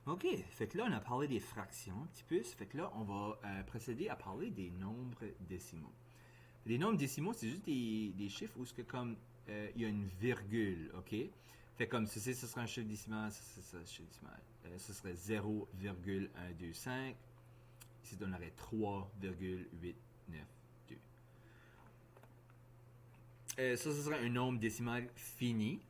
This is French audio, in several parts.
OK, fait que là, on a parlé des fractions un petit peu. Ça fait que là, on va procéder à parler des nombres décimaux. Les nombres décimaux, c'est juste des chiffres où que comme il y a une virgule, OK? Fait comme ceci, ce serait un chiffre décimal, ça serait un chiffre décimal. Ce serait 0,125. Ici, on aurait 3,892. Ça, ce serait un nombre décimal fini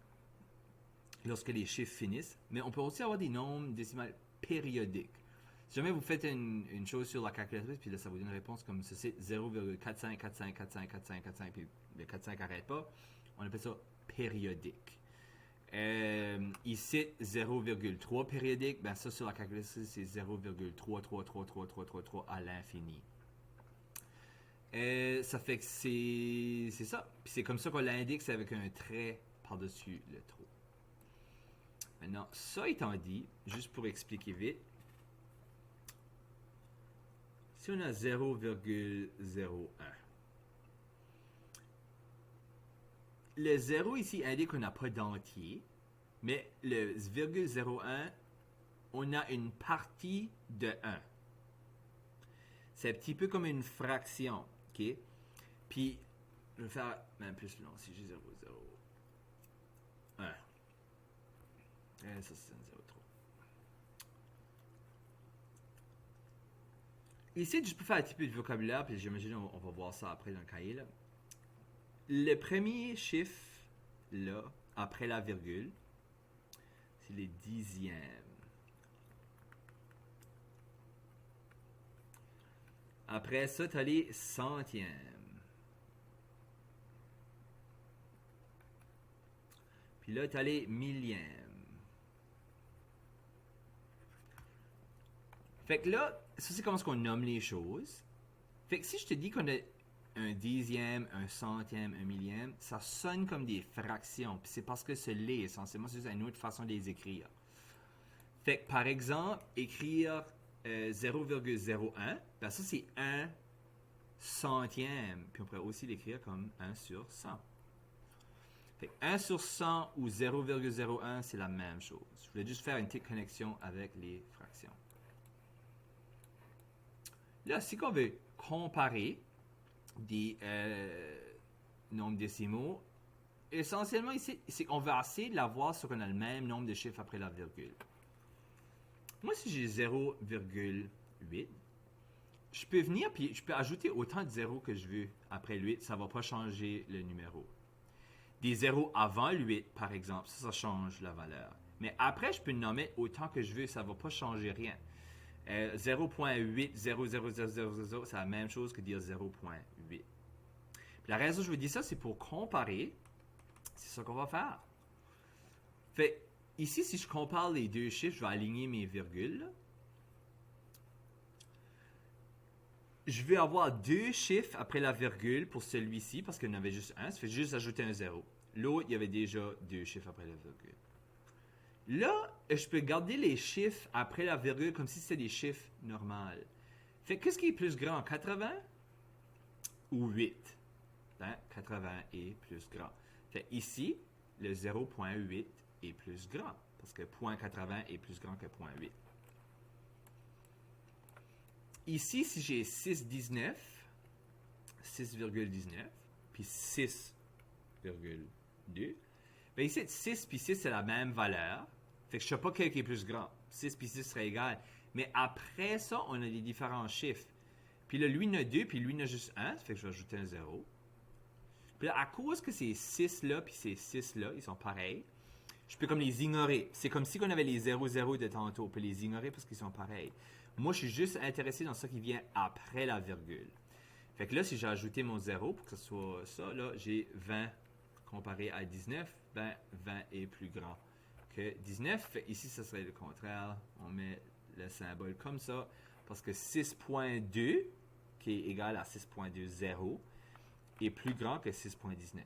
lorsque les chiffres finissent. Mais on peut aussi avoir des nombres décimales périodiques. Si jamais vous faites une chose sur la calculatrice, puis là, ça vous donne une réponse comme ceci, 0,45454545, puis le 45 n'arrête pas, on appelle ça périodique. Ici, 0,3 périodique, ben ça sur la calculatrice, c'est 0,333333 à l'infini. Ça fait que c'est ça. Puis c'est comme ça qu'on l'indique, c'est avec un trait par-dessus le trou. Maintenant, ça étant dit, juste pour expliquer vite, si on a 0,01, le 0 ici indique qu'on n'a pas d'entier, mais le 0,01, on a une partie de 1. C'est un petit peu comme une fraction, ok? Puis, je vais faire même plus long si j'ai 0,01. Ça, c'est un 0,3. Ici, je peux faire un petit peu de vocabulaire, puis j'imagine on va voir ça après dans le cahier. Là. Le premier chiffre, là, après la virgule, c'est les dixièmes. Après ça, tu as les centièmes. Puis là, tu as les millièmes. Fait que là, ça c'est comment on nomme les choses. Fait que si je te dis qu'on a un dixième, un centième, un millième, ça sonne comme des fractions. Puis c'est parce que ce l'est essentiellement, c'est juste une autre façon de les écrire. Fait que par exemple, écrire 0,01, ben ça c'est un centième. Puis on pourrait aussi l'écrire comme 1 sur 100. Fait que 1 sur 100 ou 0,01, c'est la même chose. Je voulais juste faire une petite connexion avec les fractions. Là, si on veut comparer des nombres décimaux, essentiellement ici, c'est qu'on va essayer de l'avoir sur qu'on a le même nombre de chiffres après la virgule. Moi, si j'ai 0,8, je peux venir puis je peux ajouter autant de zéros que je veux après le 8, ça ne va pas changer le numéro. Des zéros avant le 8, par exemple, ça change la valeur. Mais après, je peux nommer autant que je veux, ça ne va pas changer rien. 0.80000, c'est la même chose que dire 0.8. La raison que je vous dis ça, c'est pour comparer. C'est ça qu'on va faire. Fait, ici, si je compare les deux chiffres, je vais aligner mes virgules. Je vais avoir deux chiffres après la virgule pour celui-ci, parce qu'il y en avait juste un. Ça fait juste ajouter un zéro. L'autre, il y avait déjà deux chiffres après la virgule. Là, je peux garder les chiffres après la virgule comme si c'était des chiffres normaux. Fait qu'est-ce qui est plus grand, 80 ou 8? Hein? 80 est plus grand. Fait ici, le 0.8 est plus grand, parce que 0.80 est plus grand que 0.8. Ici, si j'ai 6,19, 6,19, puis 6,2, ben ici, 6 puis 6, c'est la même valeur. Fait que je ne sais pas quel qui est plus grand. 6 puis 6 serait égal. Mais après ça, on a des différents chiffres. Puis là, lui, il en a 2, puis lui, il en a juste 1. Ça fait que je vais ajouter un 0. Puis là, à cause que ces 6-là puis ces 6-là, ils sont pareils, je peux comme les ignorer. C'est comme si on avait les 0,0 de tantôt. On peut les ignorer parce qu'ils sont pareils. Moi, je suis juste intéressé dans ce qui vient après la virgule. Fait que là, si j'ai ajouté mon 0 pour que ce soit ça, là, j'ai 20 comparé à 19. Ben, 20 est plus grand que 19. Fait ici, ça serait le contraire. On met le symbole comme ça parce que 6.2, qui est égal à 6.20, est plus grand que 6.19.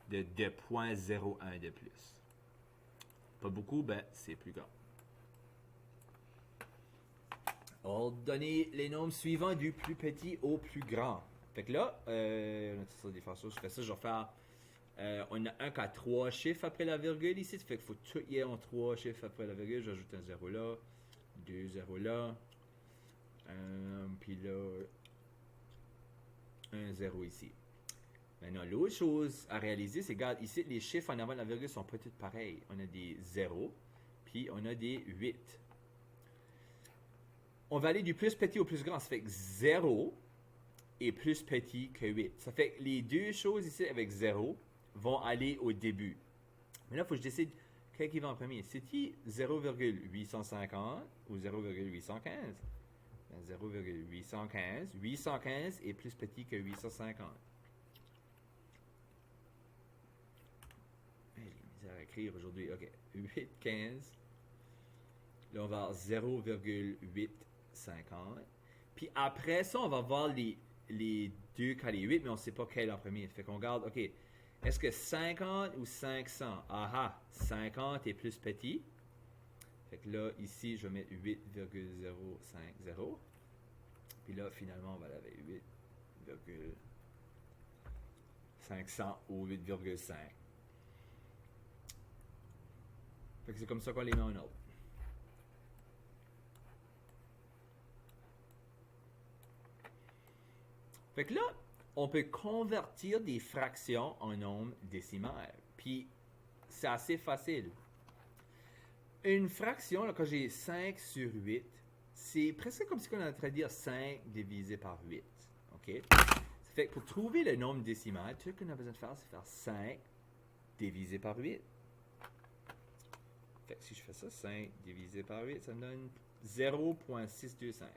De 0.01 de plus. Pas beaucoup, ben c'est plus grand. On va donner les nombres suivants du plus petit au plus grand. Fait que là, on a ça des façons. Je fais ça, je vais faire. On a un qui a 3 chiffres après la virgule ici. Ça fait qu'il faut tout y ait en 3 chiffres après la virgule. J'ajoute un 0 là. 2 0 là. Puis là, un 0 ici. Maintenant, l'autre chose à réaliser, c'est, regarde, ici, les chiffres en avant de la virgule sont pas tous pareils. On a des 0, puis on a des 8. On va aller du plus petit au plus grand. Ça fait que 0 est plus petit que 8. Ça fait que les deux choses ici avec 0 vont aller au début. Mais là, il faut que je décide quel qui va en premier. C'est-il 0,850 ou 0,815? 0,815. 815 est plus petit que 850. J'ai misère à écrire aujourd'hui. OK. 8, 15. Là, on va avoir 0,850. Puis après ça, on va voir les deux cas les 8, mais on ne sait pas quel en premier. Fait qu'on regarde, OK, est-ce que 50 ou 500? Ah, 50 est plus petit. Fait que là, ici, je vais mettre 8,050. Puis là, finalement, on va aller avec 8,500 ou 8,5. Fait que c'est comme ça qu'on les met en ordre. Fait que là, on peut convertir des fractions en nombres décimales. Puis, c'est assez facile. Une fraction, là, quand j'ai 5 sur 8, c'est presque comme si on est en train de dire 5 divisé par 8. OK? Ça fait que pour trouver le nombre décimal, tout ce qu'on a besoin de faire, c'est faire 5 divisé par 8. Fait que si je fais ça, 5 divisé par 8, ça me donne 0,625.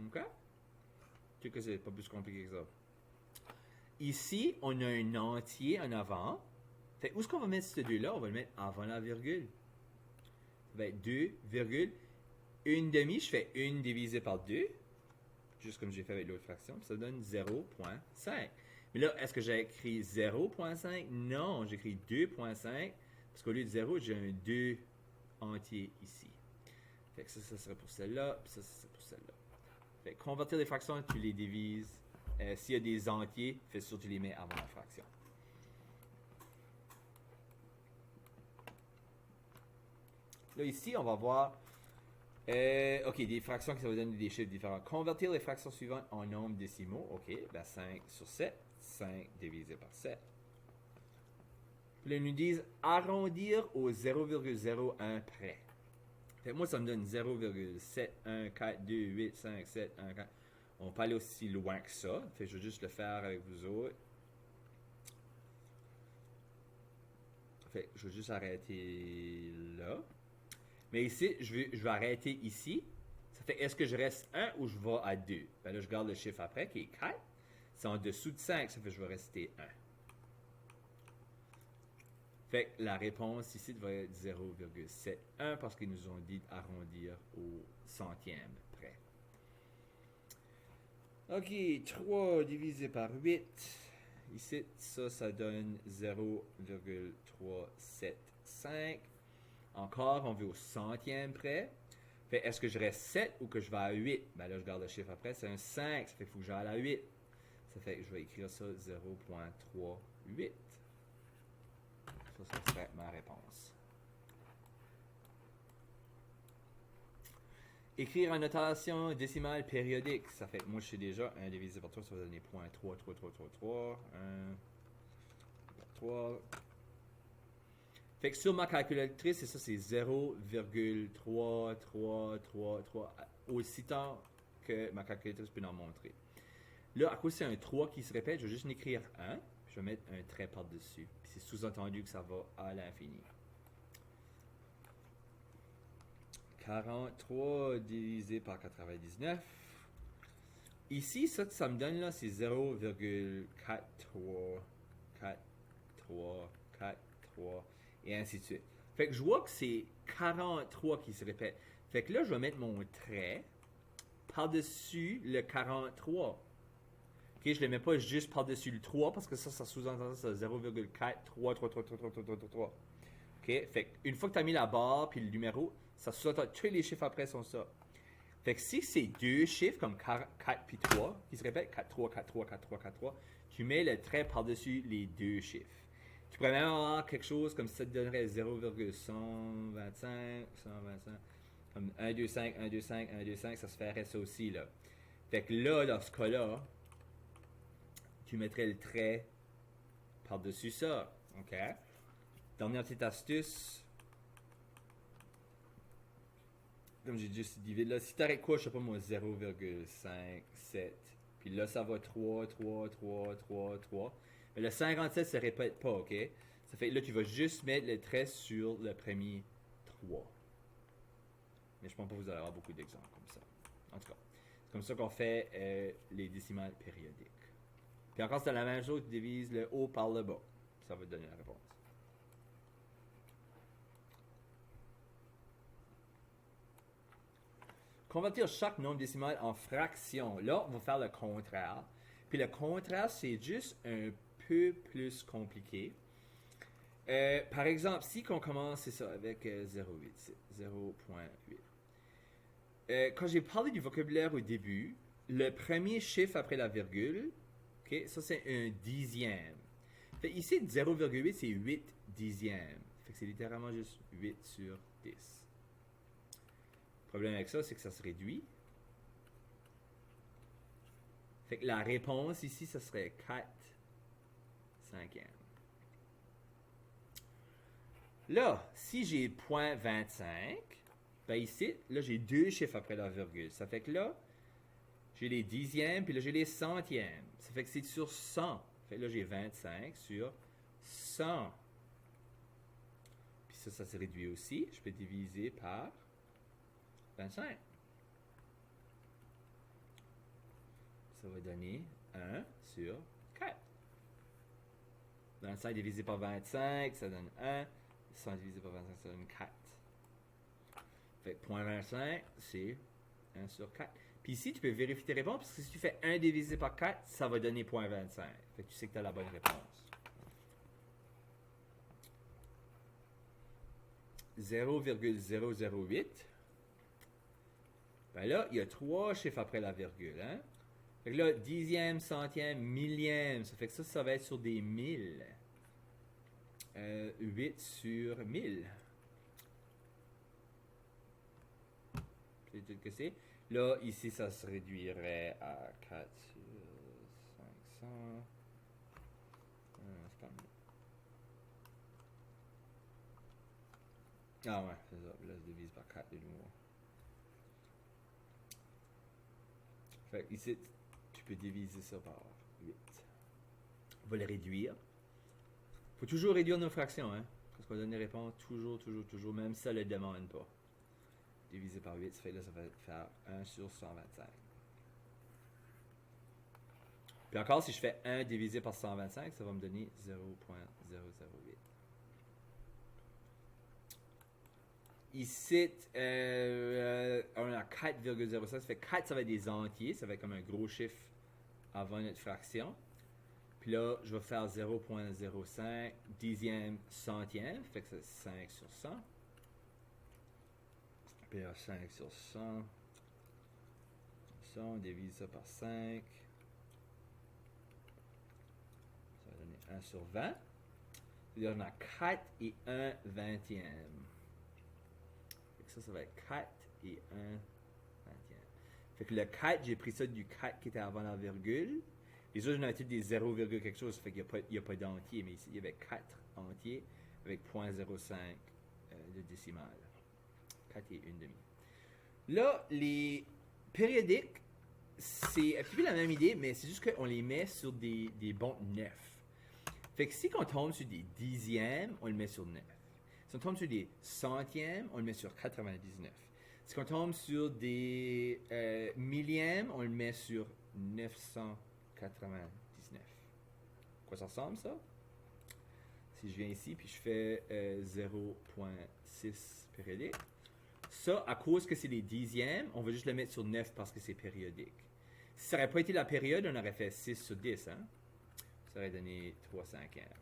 OK? Tu sais que c'est pas plus compliqué que ça. Ici, on a un entier en avant. Fait où est-ce qu'on va mettre ces deux-là? On va le mettre avant la virgule. Ça va être 2, une demi, je fais 1 divisé par 2. Juste comme j'ai fait avec l'autre fraction. Puis ça donne 0,5. Mais là, est-ce que j'ai écrit 0,5? Non, j'ai écrit 2,5. Parce qu'au lieu de 0, j'ai un 2 entier ici. Fait que ça serait pour celle-là. Puis ça serait pour celle-là. Fait que convertir des fractions, tu les divises. S'il y a des entiers, fais sûr que tu les mets avant la fraction. Là, ici, on va voir OK, des fractions qui ça va donner des chiffres différents. Convertir les fractions suivantes en nombres décimaux. OK, ben 5 sur 7. 5 divisé par 7. Puis là, ils nous disent arrondir au 0,01 près. Fait que moi, ça me donne 0,71428571. On peut aller aussi loin que ça. Fait que je vais juste le faire avec vous autres. Fait que je vais juste arrêter là. Mais ici, je vais arrêter ici. Ça fait, est-ce que je reste 1 ou je vais à 2? Ben là, je garde le chiffre après, qui est 4. C'est en dessous de 5, ça fait que je vais rester 1. Fait que la réponse ici devrait être 0,71 parce qu'ils nous ont dit d'arrondir au centième près. OK, 3 divisé par 8. Ici, ça donne 0,375. Encore, on veut au centième près. Fait, est-ce que je reste 7 ou que je vais à 8? Ben là, je garde le chiffre après. C'est un 5. Ça fait qu'il faut que j'aille à 8. Ça fait que je vais écrire ça 0,38. Ça serait ma réponse. Écrire en notation décimale périodique. Ça fait que moi, je sais déjà 1 divisé par 3, ça va donner 0,33333. 1 par 3. Fait que sur ma calculatrice, c'est ça, c'est 0,3333 aussi tard que ma calculatrice peut en montrer. Là, à cause c'est un 3 qui se répète, je vais juste en écrire 1, puis je vais mettre un trait par-dessus. Puis c'est sous-entendu que ça va à l'infini. 43 divisé par 99. Ici, ça me donne là, c'est 0,434343 et ainsi de suite. Fait que je vois que c'est 43 qui se répète. Fait que là, je vais mettre mon trait par-dessus le 43. OK, je ne le mets pas juste par-dessus le 3 parce que ça sous-entend ça 0,43333333. OK, fait une fois que tu as mis la barre puis le numéro, ça sous-entend tous les chiffres après sont ça. Fait que si c'est deux chiffres comme 4 puis 3 qui se répètent, 4, 3, 4, 3, 4, 3, 4, 3, tu mets le trait par-dessus les deux chiffres. Tu pourrais même avoir quelque chose comme ça te donnerait 0,125, 125, comme 125, 125, 125, ça se ferait ça aussi, là. Fait que là, dans ce cas-là, tu mettrais le trait par-dessus ça, ok? Dernière petite astuce, comme j'ai juste dit, là, si t'arrêtes quoi, je sais pas moi, 0,57, puis là, ça va 3, 3, 3, 3, 3. Mais le 57 se répète pas, ok? Ça fait que là, tu vas juste mettre le trait sur le premier 3. Mais je pense pas que vous allez avoir beaucoup d'exemples comme ça. En tout cas, c'est comme ça qu'on fait les décimales périodiques. Puis encore, c'est la même chose, tu divises le haut par le bas. Ça va te donner la réponse. Convertir chaque nombre décimal en fraction. Là, on va faire le contraire. Puis le contraire, c'est juste un peu plus compliqué. Par exemple, si on commence, c'est ça, avec 0,8. 0,8. Quand j'ai parlé du vocabulaire au début, le premier chiffre après la virgule, okay, ça c'est un dixième. Fait ici, 0,8, c'est 8 dixièmes. Fait que c'est littéralement juste 8 sur 10. Le problème avec ça, c'est que ça se réduit. Fait que la réponse ici, ça serait 4 cinquièmes. Là, si j'ai 0,25, ben ici, là, j'ai deux chiffres après la virgule. Ça fait que là, j'ai les dixièmes, puis là, j'ai les centièmes. Ça fait que c'est sur 100. Fait que là, j'ai 25 sur 100. Puis ça se réduit aussi. Je peux diviser par 25. Ça va donner 1 sur 4. 25 divisé par 25, ça donne 1. 100 divisé par 25, ça donne 4. Fait que 0,25, c'est 1 sur 4. Puis ici, tu peux vérifier tes réponses, parce que si tu fais 1 divisé par 4, ça va donner 0,25. Fait que tu sais que tu as la bonne réponse. 0,008. Ben là, il y a 3 chiffres après la virgule, hein? Fait que là, dixième, centième, millième, ça fait que ça va être sur des 1000. 8 sur 1000. C'est tout que c'est. Là, ici, ça se réduirait à 4 sur 500. C'est pas mal. Ah ouais, c'est ça. Là, je divise par 4 de nouveau. Fait que ici, tu peux diviser ça par 8. On va le réduire. Faut toujours réduire nos fractions, hein. Parce qu'on donne des réponses toujours, même si ça ne le demande pas. Divisé par 8, ça fait là, ça va faire 1 sur 125. Puis encore, si je fais 1 divisé par 125, ça va me donner 0,008. Ici, on a 4,05. Ça fait 4, ça va être des entiers. Ça va être comme un gros chiffre avant notre fraction. Puis là, je vais faire 0,05 dixième centième. Fait que c'est 5 sur 100. Puis là, 5 sur 100. Ça, on divise ça par 5. Ça va donner 1 sur 20. Puis là, on a 4 et 1 vingtième. Ça va être 4 et 1 vingtième. Fait que le 4, j'ai pris ça du 4 qui était avant la virgule. Les autres, j'en avais des 0, quelque chose, fait qu'il n'y a pas d'entier, mais ici, il y avait 4 entiers avec 0,05 de décimale. 4 et 1 demi. Là, les périodiques, c'est un petit peu la même idée, mais c'est juste qu'on les met sur des bons 9. Fait que si on tombe sur des dixièmes, on le met sur 9. Si on tombe sur des centièmes, on le met sur 99. Si on tombe sur des millièmes, on le met sur 999. Quoi ça ressemble, ça? Si je viens ici, puis je fais 0,6 périodique. Ça, à cause que c'est les dixièmes, on va juste le mettre sur 9 parce que c'est périodique. Si ça n'aurait pas été la période, on aurait fait 6 sur 10. Hein? Ça aurait donné 3 cinquièmes.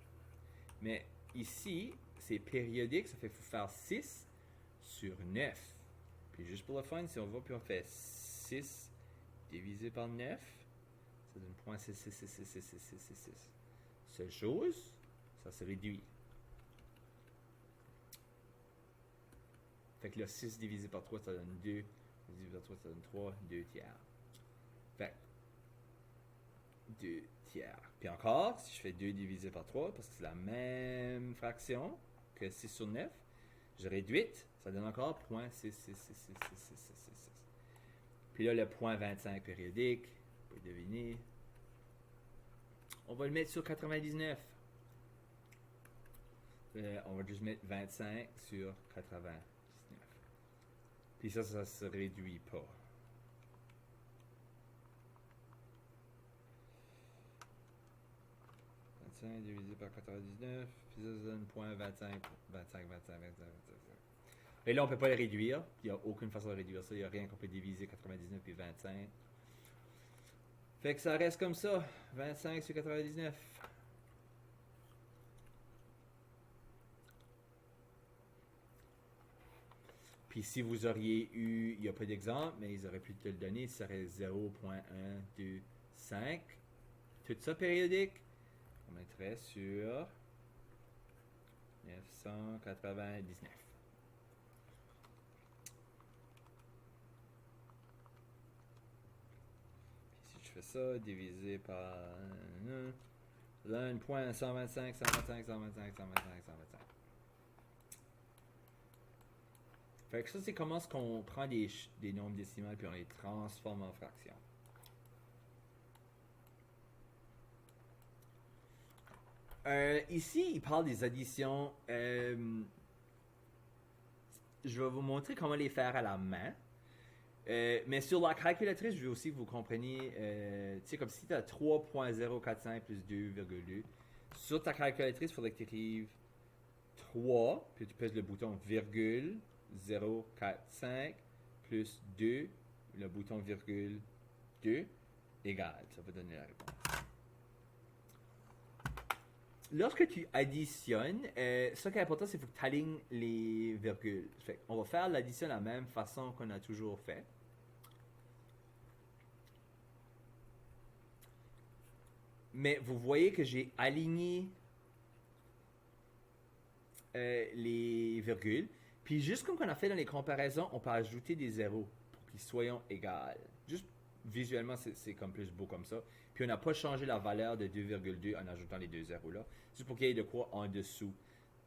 Mais ici, c'est périodique, ça fait qu'il faut faire 6 sur 9. Puis juste pour le fun, si on va, puis on fait 6 divisé par 9, ça donne 0,6666666. Seule chose, ça se réduit. Fait que là, 6 divisé par 3, ça donne 2. Divisé par 3, ça donne 3, 2 tiers. Fait que 2 tiers. Puis encore, si je fais 2 divisé par 3, parce que c'est la même fraction que 6 sur 9, je réduis, ça donne encore 0.6666666. Puis là, le point 25 périodique, vous pouvez deviner. On va le mettre sur 99. On va juste mettre 25 sur 99. Puis ça se réduit pas. Divisé par 99, puis ça donne 0.25, 25. Et là, on ne peut pas le réduire. Il n'y a aucune façon de réduire ça. Il n'y a rien qu'on peut diviser 99 et 25. Fait que ça reste comme ça. 25 sur 99. Puis si vous auriez eu, il n'y a pas d'exemple, mais ils auraient pu te le donner, ça serait 0.125. Tout ça périodique. On mettrait sur 999. Puis si je fais ça, divisé par 1.125, 125, 125, 125, 125. Fait que ça, c'est comment est-ce qu'on prend des nombres décimales puis on les transforme en fractions. Ici, il parle des additions. Je vais vous montrer comment les faire à la main. Mais sur la calculatrice, je veux aussi que vous compreniez, tu sais, comme si tu as 3.045 plus 2,2. Sur ta calculatrice, il faudrait que tu écrives 3, puis tu pèses le bouton virgule 045 plus 2, le bouton virgule 2, égal. Ça va donner la réponse. Lorsque tu additionnes, ce qui est important, c'est qu'il faut que tu alignes les virgules. Fait on va faire l'addition de la même façon qu'on a toujours fait. Mais vous voyez que j'ai aligné les virgules. Puis juste comme on a fait dans les comparaisons, on peut ajouter des zéros pour qu'ils soient égales. Juste visuellement, c'est comme plus beau comme ça. Puis on n'a pas changé la valeur de 2,2 en ajoutant les deux zéros là. Juste pour qu'il y ait de quoi en dessous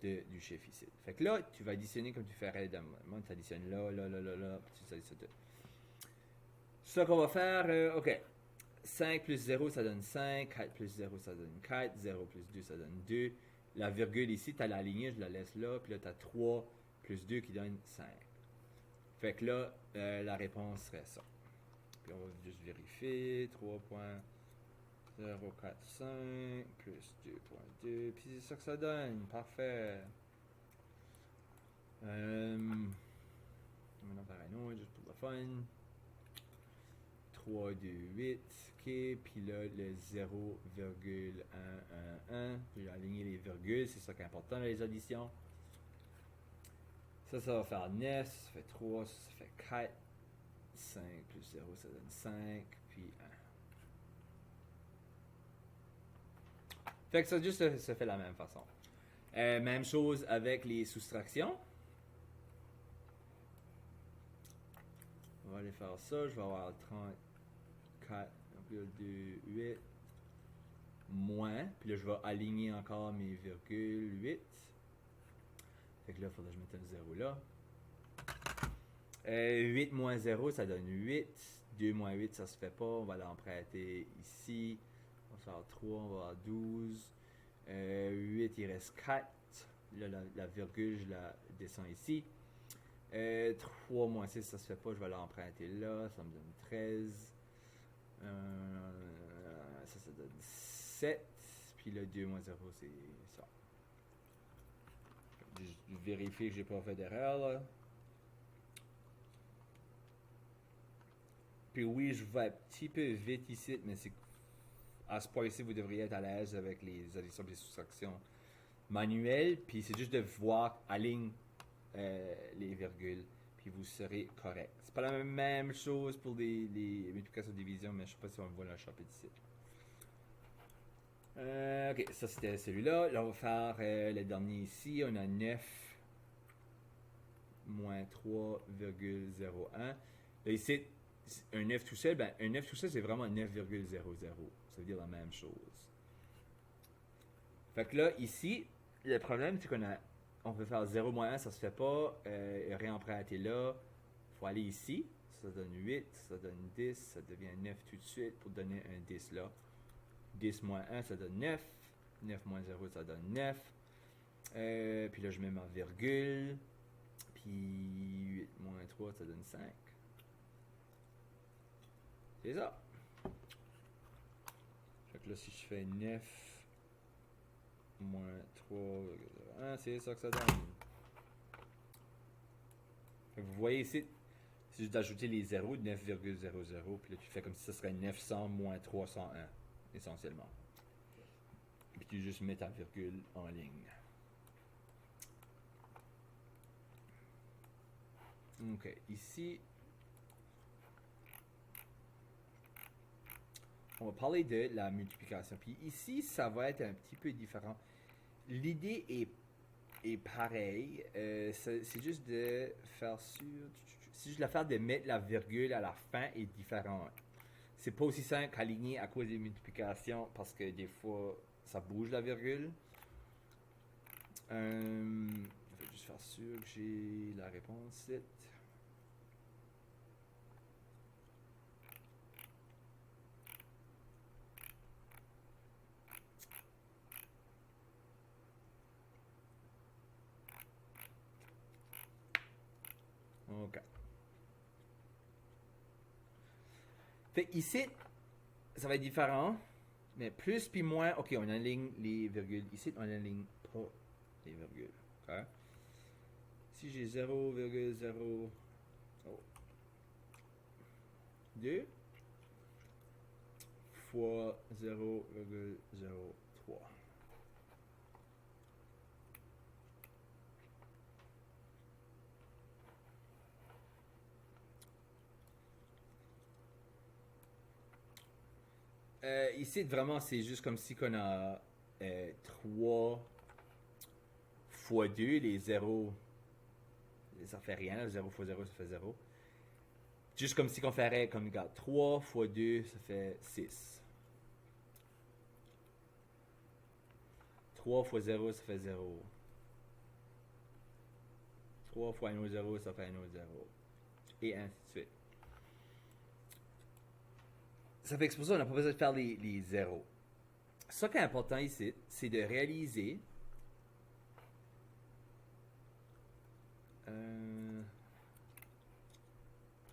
du chiffre ici. Fait que là, tu vas additionner comme tu ferais dans moi. Tu additionnes là, puis tu additionnes tout. Ce qu'on va faire, ok. 5 plus 0, ça donne 5. 4 plus 0, ça donne 4. 0 plus 2, ça donne 2. La virgule ici, tu as la lignée, je la laisse là. Puis là, tu as 3 plus 2 qui donne 5. Fait que là, la réponse serait ça. Puis on va juste vérifier. 3.045 plus 2.2. Puis c'est ça que ça donne. Parfait. Maintenant, pareil, non, juste pour le fun. 3, 2, 8. OK. Puis là, le 0,111. J'ai aligné les virgules. C'est ça qui est important dans les additions. Ça va faire 9. Ça fait 3. Ça fait 4. 5 plus 0, ça donne 5. Puis 1. Fait que ça juste se fait de la même façon. Même chose avec les soustractions. On va aller faire ça. Je vais avoir 34, 2, 8, moins. Puis là, je vais aligner encore mes virgules 8. Fait que là, il faudrait que je mette un 0 là. 8 moins 0, ça donne 8. 2 moins 8, ça se fait pas. On va l'emprunter ici. On va faire 3, on va avoir 12. 8, il reste 4. Là, la virgule, je la descends ici. 3 moins 6, ça se fait pas. Je vais l'emprunter là. Ça me donne 13. Ça donne 7. Puis le 2 moins 0, c'est ça. Je vérifie que j'ai pas fait d'erreur là. Puis oui, je vais un petit peu vite ici, mais c'est à ce point-ci, vous devriez être à l'aise avec les additions et les soustractions manuelles. Puis c'est juste de voir aligne les virgules, puis vous serez correct. C'est pas la même chose pour les multiplications de division, mais je sais pas si on voit le chapitre ici. Ok, ça c'était celui-là. Là, on va faire le dernier ici. On a 9 moins 3,01. Là, ici, un 9 tout seul, un 9 tout seul, c'est vraiment 9,00. Ça veut dire la même chose. Fait que là, ici, le problème, c'est on peut faire 0 moins 1, ça se fait pas. Rien emprunté là. Il faut aller ici. Ça donne 8, ça donne 10, ça devient 9 tout de suite pour donner un 10 là. 10 moins 1, ça donne 9. 9 moins 0, ça donne 9. Puis là, je mets ma virgule. Puis 8 moins 3, ça donne 5. C'est ça. Fait que là, si je fais 9 moins 3, c'est ça que ça donne. Fait que vous voyez ici, c'est juste d'ajouter les zéros, 9,00, puis là, tu fais comme si ça serait 900 moins 301, essentiellement. Puis tu juste mets ta virgule en ligne. Ok, ici, on va parler de la multiplication. Puis ici, ça va être un petit peu différent. L'idée est pareille. C'est juste de faire sûr. C'est juste l'affaire de mettre la virgule à la fin est différente. C'est pas aussi simple qu'aligner à cause des multiplications parce que des fois, ça bouge la virgule. Je vais juste faire sûr que j'ai la réponse. Ok. Fait ici, ça va être différent. Mais plus puis moins, ok, on aligne les virgules. Ici, on aligne pas les virgules. Okay? Si j'ai 0,02 fois 0,03. Ici, vraiment, c'est juste comme si on a 3 fois 2, les 0, ça fait rien, 0 fois 0, ça fait 0. Juste comme si on ferait, comme, regarde, 3 fois 2, ça fait 6. 3 fois 0, ça fait 0. 3 fois 1 autre 0, ça fait 1 autre 0. Et ainsi de suite. Ça fait que c'est pour ça qu'on n'a pas besoin de faire les zéros. Ce qui est important ici, c'est de réaliser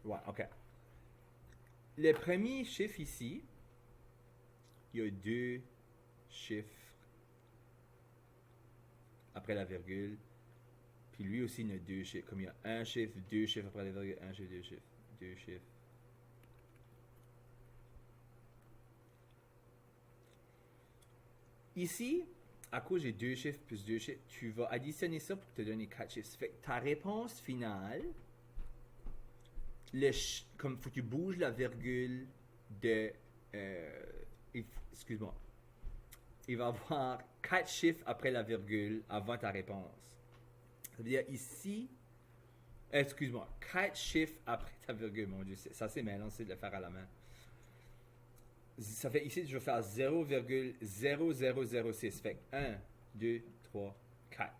ouais, ok. Le premier chiffre ici, il y a 2 chiffres après la virgule. Puis lui aussi, il y a 2 chiffres. Comme il y a un chiffre, 2 chiffres après la virgule, un chiffre, 2 chiffres. 2 chiffres. Ici, à cause j'ai 2 chiffres plus 2 chiffres, tu vas additionner ça pour te donner 4 chiffres. Ça fait que ta réponse finale, comme faut que tu bouges la virgule de... excuse-moi. Il va y avoir 4 chiffres après la virgule avant ta réponse. Ça veut dire ici... excuse-moi. 4 chiffres après ta virgule, mon Dieu. Ça, c'est mélangé de le faire à la main. Ça fait ici, je vais faire 0,0006. Fait 1, 2, 3, 4.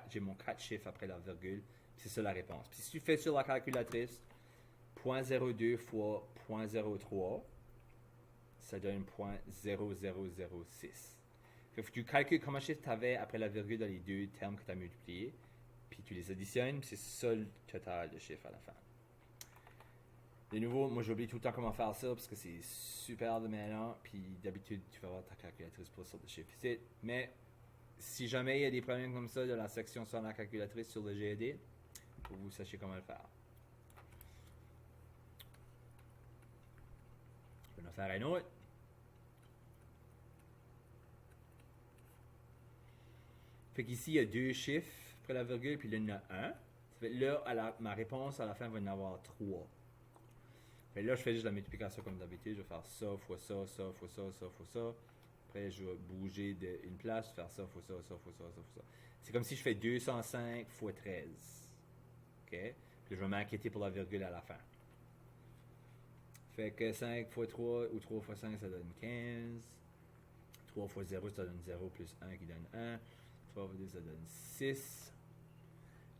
J'ai mon 4 chiffres après la virgule. C'est ça la réponse. Puis si tu fais sur la calculatrice, 0.02 fois 0.03, ça donne 0.0006. Fait que tu calcules combien de chiffres tu avais après la virgule dans les deux termes que tu as multipliés. Puis tu les additionnes, c'est ça le total de chiffres à la fin. De nouveau, moi j'oublie tout le temps comment faire ça parce que c'est super de mêlant. Puis d'habitude, tu vas avoir ta calculatrice pour sorte de chiffres ici. Mais si jamais il y a des problèmes comme ça de la section sur la calculatrice sur le GED, pour que vous sachiez comment le faire. Je vais en faire un autre. Fait qu'ici, il y a 2 chiffres après la virgule, puis là, il y en a 1. Ça fait là, ma réponse à la fin va en avoir 3. Fait là, je fais juste la multiplication comme d'habitude. Je vais faire ça fois ça, ça fois ça, ça fois ça. Après, je vais bouger d'une place, faire ça fois ça, ça fois ça, ça fois ça. C'est comme si je fais 205 fois 13. OK? Puis je vais m'inquiéter pour la virgule à la fin. Fait que 5 fois 3 ou 3 fois 5, ça donne 15. 3 fois 0, ça donne 0 plus 1 qui donne 1. 3 fois 2, ça donne 6.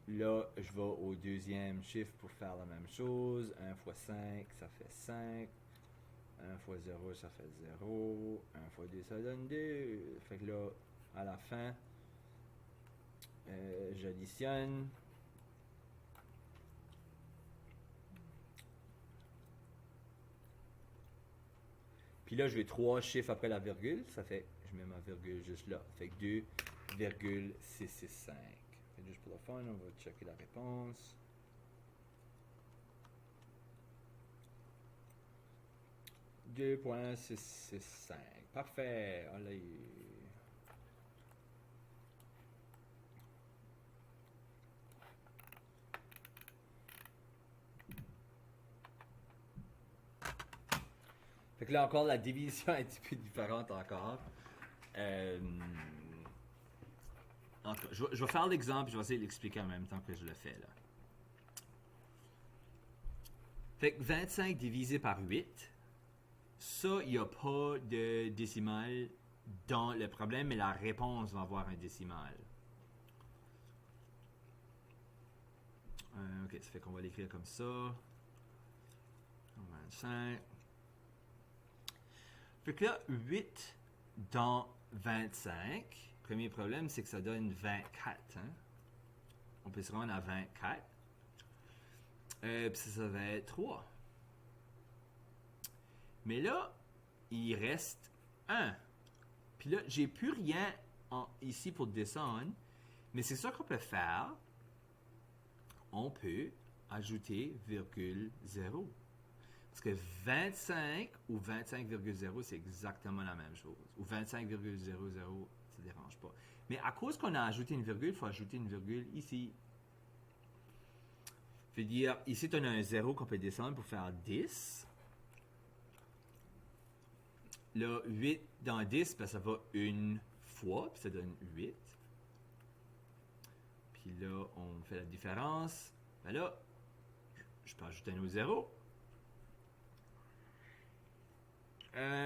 Là, je vais au deuxième chiffre pour faire la même chose. 1 fois 5, ça fait 5. 1 fois 0, ça fait 0. 1 fois 2, ça donne 2. Fait que là, à la fin, j'additionne. Puis là, je vais 3 chiffres après la virgule. Ça fait, je mets ma virgule juste là. Fait que 2,665. Juste pour le fun, on va checker la réponse. 2,665. Parfait. Allez. Fait que là encore, la division est un petit peu différente encore. En tout cas, je vais faire l'exemple, je vais essayer de l'expliquer en même temps que je le fais là. Fait que 25 divisé par 8, ça, il n'y a pas de décimal dans le problème, mais la réponse va avoir un décimal. Ok, ça fait qu'on va l'écrire comme ça. 25. Fait que là, 8 dans 25, premier problème, c'est que ça donne 24. Hein? On peut se rendre à 24. Puis ça va être 3. Mais là, il reste 1. Puis là, j'ai plus rien ici pour descendre. Mais c'est ça qu'on peut faire. On peut ajouter virgule 0. Parce que 25 ou 25,0, c'est exactement la même chose. Ou 25,00, ça ne dérange pas. Mais à cause qu'on a ajouté une virgule, il faut ajouter une virgule ici. Je veux dire, ici, on a un 0 qu'on peut descendre pour faire 10. Là, 8 dans 10, ben, ça va une fois, puis ça donne 8. Puis là, on fait la différence. Ben là, je peux ajouter un autre 0.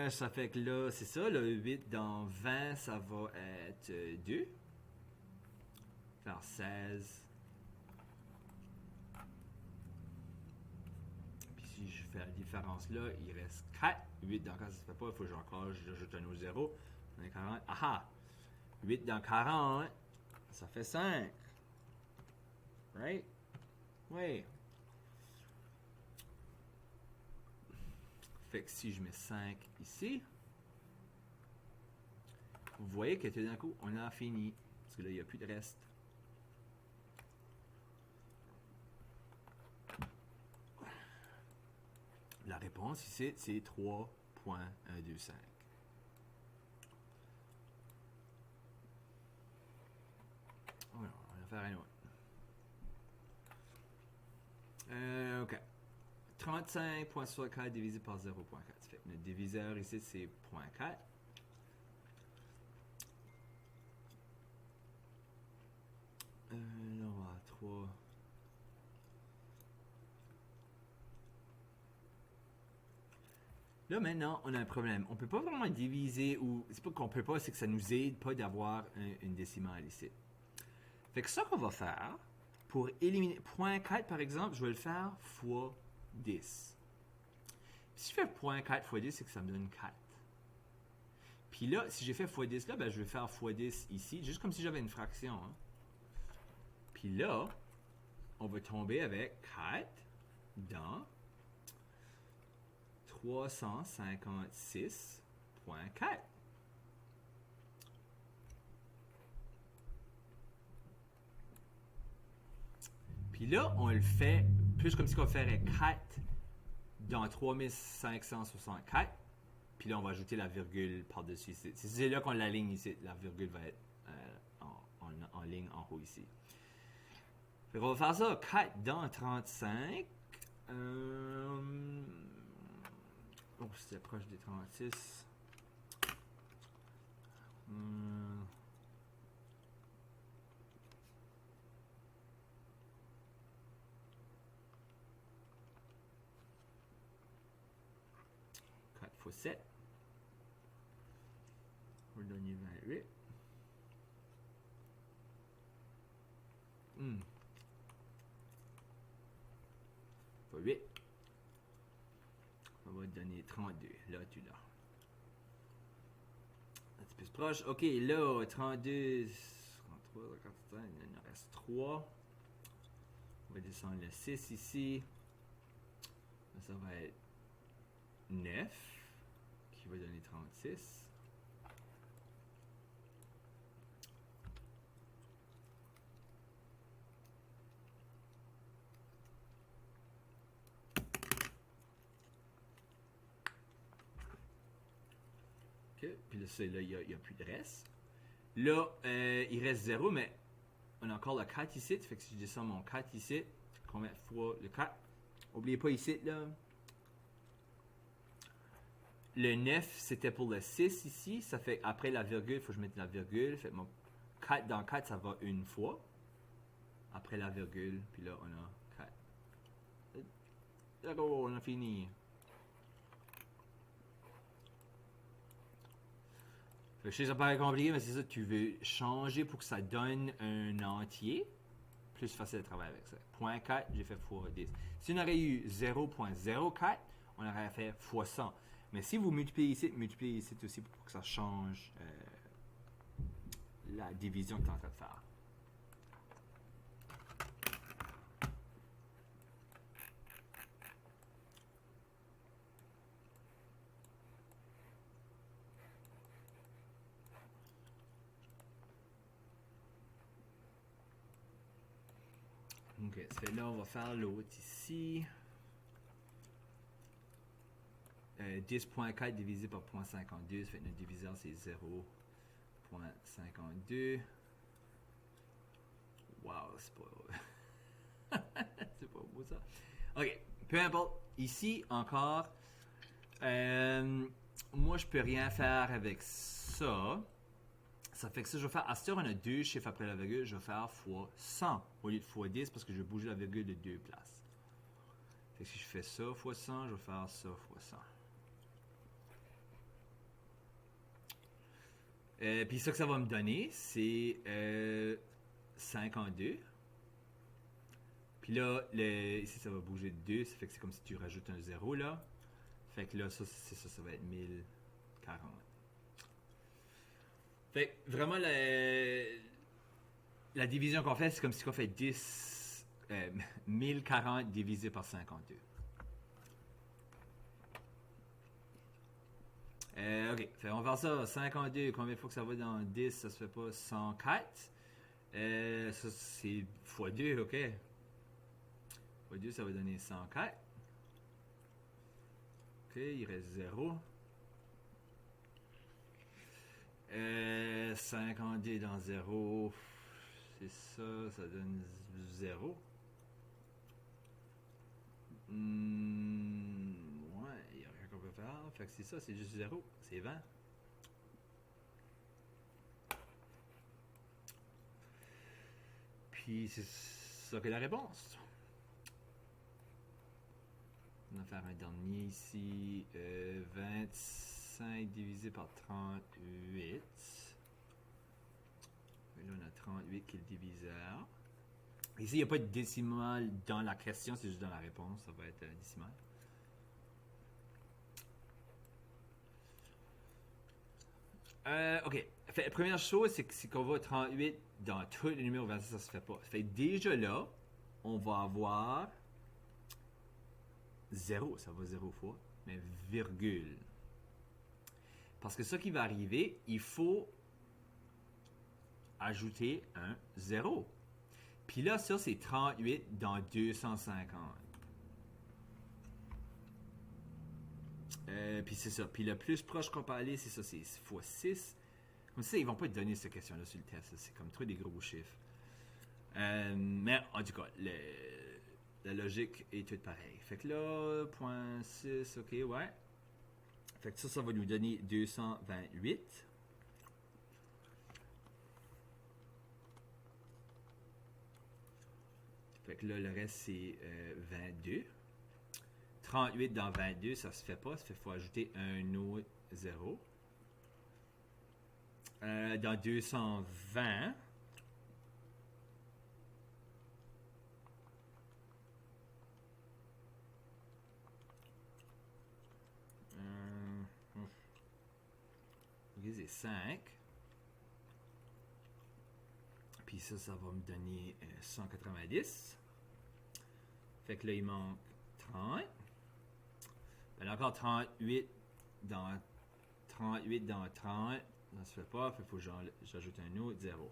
Ça fait que là, c'est ça, le 8 dans 20, ça va être 2. Faire 16. Puis si je fais la différence là, il reste 4. 8 dans 4, ça se fait pas, il faut que j'ajoute un autre 0. On est 40. Aha! 8 dans 40, ça fait 5. Right? Oui. Fait que si je mets 5 ici, vous voyez que tout d'un coup, on a fini. Parce que là, il n'y a plus de reste. La réponse ici, c'est 3,125. On va faire un autre. OK. 35,64 divisé par 0,4. Fait que le diviseur ici, c'est 0,4. Là, on va à 3. Là, maintenant, on a un problème. On ne peut pas vraiment diviser, ou c'est pas qu'on peut pas, c'est que ça nous aide pas d'avoir une décimale ici. Fait que ça qu'on va faire, pour éliminer 0,4 par exemple, je vais le faire fois 10. Puis si je fais 0,4 fois 10, c'est que ça me donne 4. Puis là, si j'ai fait fois 10 là, ben, je vais faire fois 10 ici, juste comme si j'avais une fraction. Hein. Puis là, on va tomber avec 4 dans 356,4. Puis là, on le fait plus comme si on ferait 4 dans 3564. Puis là, on va ajouter la virgule par-dessus ici. C'est là qu'on l'aligne ici. La virgule va être en ligne en haut ici. Fait qu'on va faire ça. 4 dans 35. Oh, c'était proche des 36. 7. On va donner 28. Pas 8. On va donner 32. Là, tu l'as. Un petit peu plus proche. Ok, là, 32, 33, 45, il en reste 3. On va descendre le 6 ici. Ça va être 9, qui va donner 36. Ok, puis là, il n'y a plus de reste. Là, il reste 0, mais on a encore le 4 ici. Fait que si je descends mon 4 ici, combien fois le 4? N'oubliez pas ici, là. Le 9, c'était pour le 6 ici. Ça fait après la virgule, il faut que je mette la virgule. Fait que mon 4 dans 4, ça va une fois. Après la virgule, puis là, on a 4. D'accord, on a fini. Fait que je sais que ça paraît compliqué, mais c'est ça, tu veux changer pour que ça donne un entier. Plus facile de travailler avec ça. 0.4, j'ai fait x 10. Si on aurait eu 0.04, on aurait fait x 100. Mais si vous multipliez ici aussi pour que ça change la division que tu es en train de faire. Ok, ça fait là, on va faire l'autre ici. 10.4 divisé par 0.52, ça fait que notre diviseur c'est 0.52. Wow, c'est pas... c'est pas beau ça. Ok, peu importe. Ici, encore, moi je peux rien faire avec ça. Ça fait que ça, je vais faire, à ce on a deux chiffres après la virgule, je vais faire fois 100 au lieu de fois 10 parce que je vais bouger la virgule de deux places. Fait que si je fais ça fois 100, je vais faire ça fois 100. Puis ça que ça va me donner, c'est 52. Puis là, ici, ça va bouger de 2. Ça fait que c'est comme si tu rajoutes un 0 là. Fait que là, ça va être 1040. Fait que vraiment, la division qu'on fait, c'est comme si on fait 1040 divisé par 52. Ok, fait, on va faire ça. 52, combien de fois que ça va dans 10, ça se fait pas 104. Ça, c'est x2, ok. x2, ça va donner 104. Ok, il reste 0. 52 dans 0, c'est ça, ça donne 0. Ouais, il n'y a rien qu'on peut faire. Fait que c'est ça, c'est juste 0, c'est 20. Puis c'est ça que la réponse. On va faire un dernier ici. 25 divisé par 38. Et là, on a 38 qui est le diviseur. Ici, il n'y a pas de décimal dans la question, c'est juste dans la réponse. Ça va être décimal. Ok. Fait, la première chose, c'est qu'on va 38 dans tous les numéros 26, ça se fait pas. Fait déjà là, on va avoir 0, ça va 0 fois, mais virgule. Parce que ce qui va arriver, il faut ajouter un 0. Puis là, ça, c'est 38 dans 250. Puis c'est ça. Puis le plus proche qu'on peut aller, c'est ça, c'est x 6. Comme ça, ils vont pas te donner cette question-là sur le test. C'est comme trop des gros chiffres. Mais en tout cas, la logique est toute pareille. Fait que là, 0.6, ok, ouais. Fait que ça va nous donner 228. Fait que là, le reste, c'est 22. 38 dans 22, ça se fait pas. Ça fait qu'il faut ajouter un autre 0. Dans 220, c'est 5. Puis ça va me donner 190. Fait que là, il manque 30. Ben, encore 38 dans 30. Ça se fait pas. Fait qu'il faut que j'ajoute un autre 0.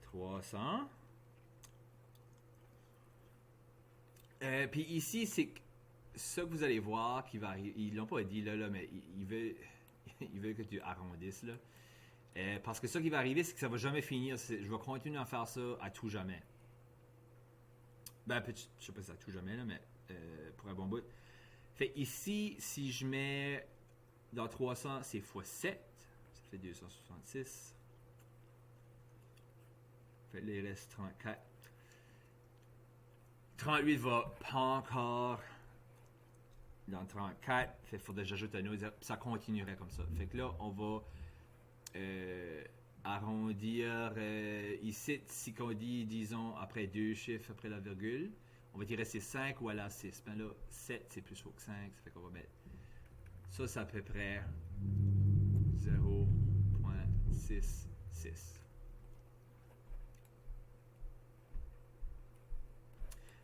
300. Puis ici, c'est ça que vous allez voir qui va arriver. Ils l'ont pas dit là, mais ils veulent que tu arrondisses là. Parce que ça qui va arriver, c'est que ça va jamais finir. Je vais continuer à faire ça à tout jamais. Ben, je sais pas si à tout jamais, là, mais pour un bon bout. Fait ici, si je mets dans 300, c'est x 7. Ça fait 266. Fait là, il reste 34. 38 va pas encore dans 34. Fait qu'il faudrait que j'ajoute un autre. Ça continuerait comme ça. Fait que là, on va arrondir ici, si qu'on dit, disons, après deux chiffres, après la virgule, on va dire c'est 5 ou à la 6. Ben là, 7, c'est plus haut que 5, ça fait qu'on va mettre ça, c'est à peu près 0.66.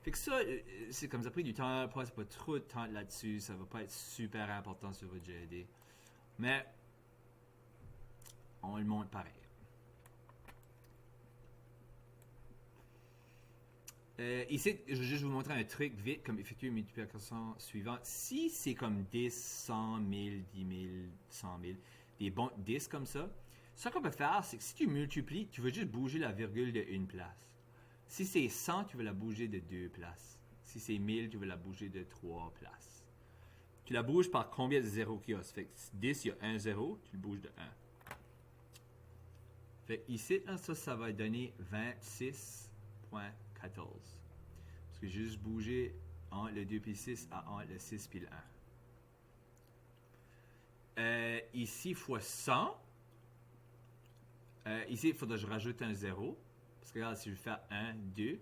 Fait que ça, c'est comme ça a pris du temps, c'est pas trop de temps là-dessus, ça va pas être super important sur votre GED. Mais on le montre pareil. Ici, je vais juste vous montrer un truc vite, comme effectuer une multiplication suivante. Si c'est comme 10, 100 000, 10 000, 100 000, des bons 10 comme ça, ce qu'on peut faire, c'est que si tu multiplies, tu veux juste bouger la virgule de une place. Si c'est 100, tu veux la bouger de 2 places. Si c'est 1000, tu veux la bouger de 3 places. Tu la bouges par combien de zéros qu'il y a? Ça fait que 10, il y a un 0, tu le bouges de 1. Fait que ici, là, ça va donner 26.14. Parce que j'ai juste bougé entre le 2 puis le 6 à entre le 6 puis le 1. Ici, fois 100. Ici, il faudra que je rajoute un 0. Parce que regarde, si je fais 1, 2,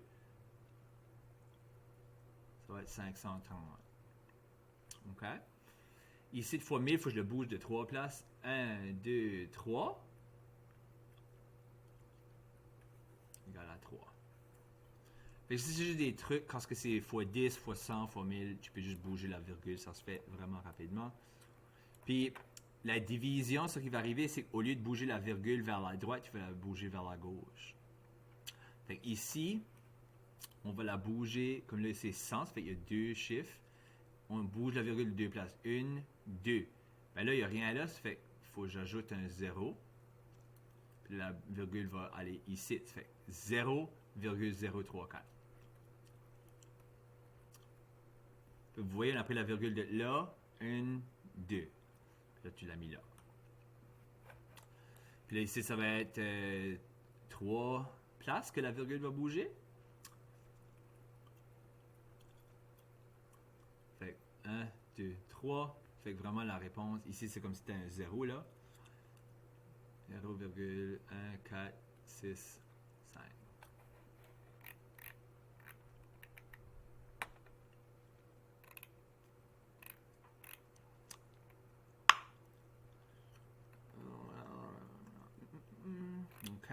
ça va être 530. OK? Ici, fois 1000, il faut que je le bouge de 3 places. 1, 2, 3. Égal à 3. Fait que si c'est juste des trucs, quand c'est x 10, x 100, x 1000, tu peux juste bouger la virgule, ça se fait vraiment rapidement. Puis, la division, ce qui va arriver, c'est qu'au lieu de bouger la virgule vers la droite, tu vas la bouger vers la gauche. Fait que ici, on va la bouger, comme là c'est 100, ça fait qu'il y a deux chiffres. On bouge la virgule de deux places. 1, 2. Ben là, il n'y a rien là, ça fait qu'il faut que j'ajoute un 0. Puis la virgule va aller ici, ça fait 0,034. Vous voyez, on a pris la virgule de là, 1, 2. Là, tu l'as mis là. Puis là, ici, ça va être 3 places que la virgule va bouger. Fait que 1, 2, 3. Fait que vraiment, la réponse, ici, c'est comme si c'était un 0, là. 0,1465. OK.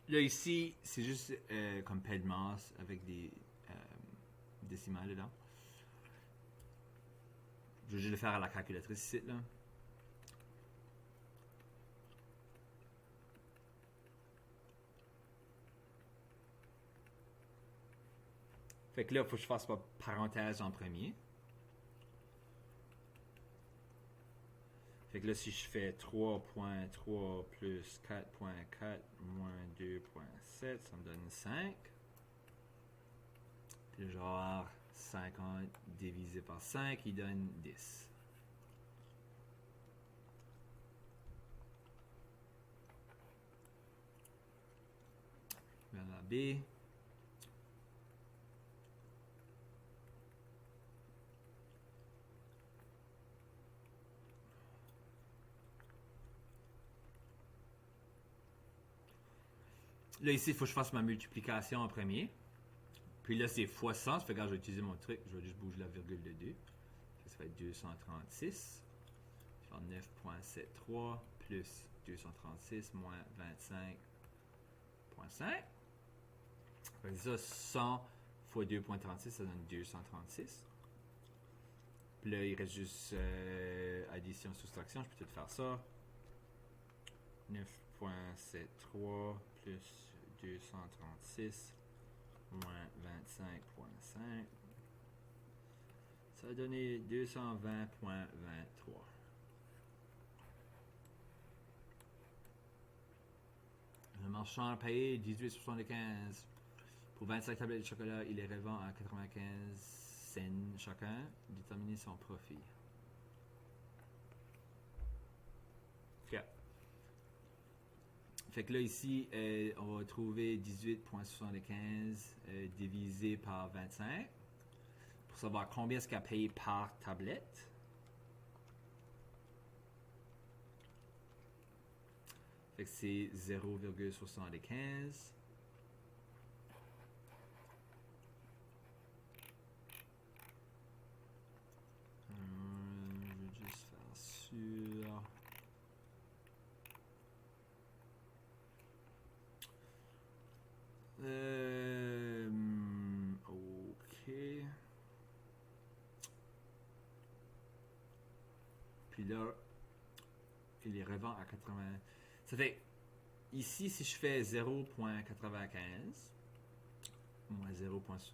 Là, ici, c'est juste comme paie de masse avec des décimales dedans. Je vais juste le faire à la calculatrice ici, là. Fait que là, il faut que je fasse ma parenthèse en premier. Fait que là, si je fais 3.3 plus 4.4 moins 2.7, ça me donne 5. Puis genre 50 divisé par 5, il donne 10. B. Là, ici, il faut que je fasse ma multiplication en premier. Puis là, c'est fois 100. Ça fait que quand je vais utiliser mon truc, je vais juste bouger la virgule de 2. Ça va être 236. Je vais faire 9.73 plus 236 moins 25.5. Ça, 100 fois 2.36, ça donne 236. Puis là, il reste juste addition, soustraction. Je peux peut-être faire ça. 9.73 plus 236 moins 25.5. Ça va donner 220.23. Le marchand a payé 18,75 pour 25 tablettes de chocolat. Il les revend à 95 cents chacun. Déterminer son profit. OK. Fait que là, ici, on va trouver 18,75 divisé par 25 pour savoir combien est-ce qu'il a payé par tablette. Fait que c'est 0,75. Je vais juste faire sûr. OK. Puis là, il les revend à 80. Ça fait, ici, si je fais 0.95 moins 0.75,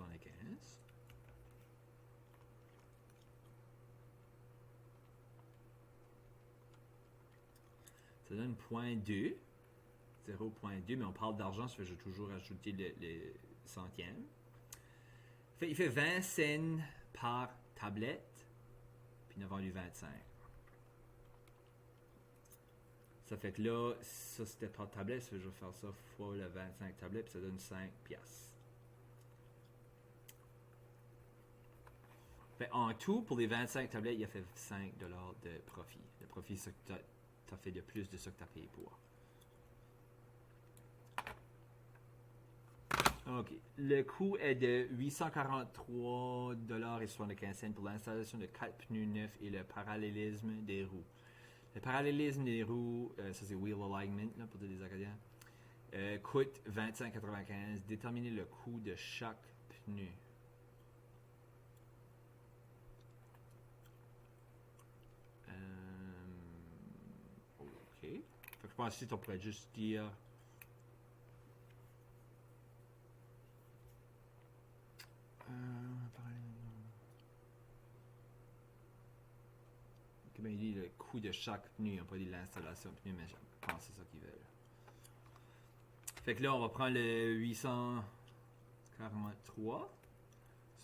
ça donne 0.2. 0.2, mais on parle d'argent, ça fait que je vais toujours ajouter les centièmes. Il fait 20 cents par tablette, puis il a vendu 25. Ça fait que là, ça c'était par tablette, ça fait que je vais faire ça fois le 25 tablettes, puis ça donne 5 piastres. Fait en tout, pour les 25 tablettes, il a fait 5$ de profit. Le profit, c'est que tu as fait de plus de ce que tu as payé pour. OK. Le coût est de 843,75$ pour l'installation de 4 pneus neufs et le parallélisme des roues. Le parallélisme des roues, ça c'est wheel alignment là, pour les Acadiens, coûte 25,95$. Déterminer le coût de chaque pneu. OK. Fait que je pense que on pourrait juste dire... Comme il dit le coût de chaque pneu, ils n'ont pas dit l'installation de pneu, mais je pense que c'est ça qu'ils veulent. Fait que là, on va prendre le 843,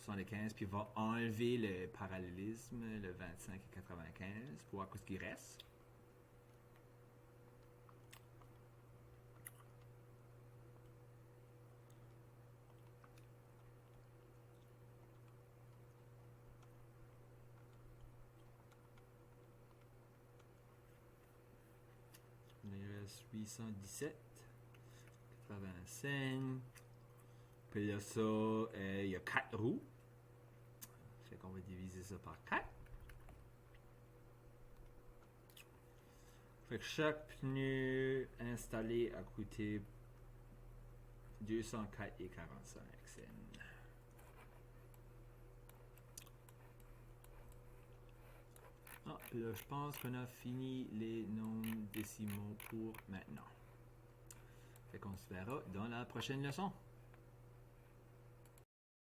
75, puis on va enlever le parallélisme, le 25 et 95, pour voir ce qu'il reste. Il reste 817, 85. Puis là, ça, il y a 4 roues. Fait qu'on va diviser ça par 4. Fait que chaque pneu installé a coûté 204,45 cents. Ah, là, je pense qu'on a fini les nombres décimaux pour maintenant. Fait qu'on se verra dans la prochaine leçon.